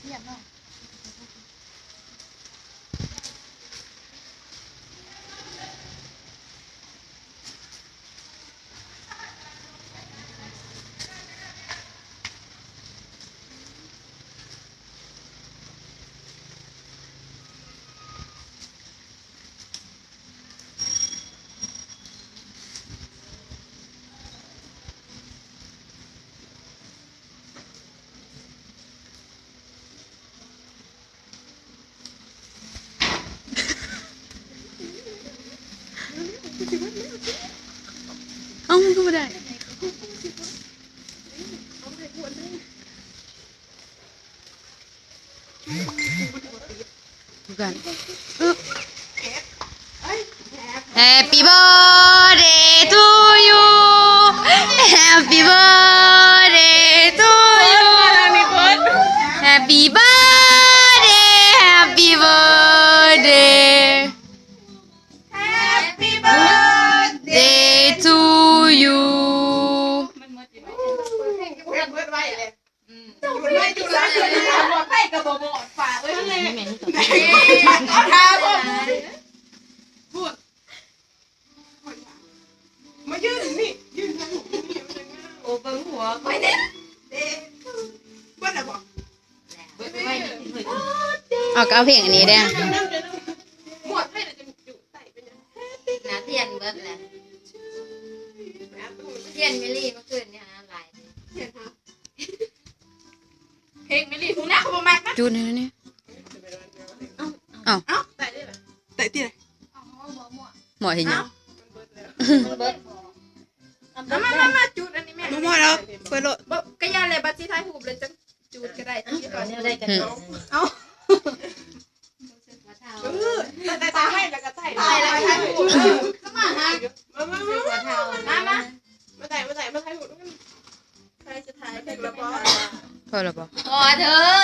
เทียมเนาะเอ้ามันก็ไม่ได้ดูกันHappy birthday to you Happy birthday to you Happy birthday Happy birthday Happy birthday Day to you เบิดไว้เลยจุดไม่จุดละหมดไปกับบ่หมดฝากไว้เลยเอาทาบ่พูดมายืนนี่ยืนทางนี่มันจะง่ายโอ้เบิ่งหัวไปเด้เด้เบิ่งน่ะบ่เบิ่งไว้นี่ เอาก็เอาเพลงอันนี้ได้ หมดให้เดี๋ยวจะจุใส่เป็นยัง นาเทียนเบิดแหละเทียนมิลลี่เมื่อคืนเนี่ยนะหลาย เพลงไม่รีบหูหน้าเขาบ่มากนะ จูนนี่นี่ เอ้าใส่ได้เหรอใส่ที่ไหน หมอเห็นยัง เบิด มาจุดอันนี้แม่มาหมดแล้วเปิดโลดก็ยันเลยบัตรที่ท้ายหูเลยจังจุดก็ได้ที่ก่อน เนี่ยได้กันเนาะ เอ้า ว่าเท่า แต่ตาให้แล้วก็ใส่ท้ายหูก็มาฮะมา ว่าเท่า ใส่หูใครจะถ่ายเพลงแล้วก็ พอแล้วปะ พอเถอะ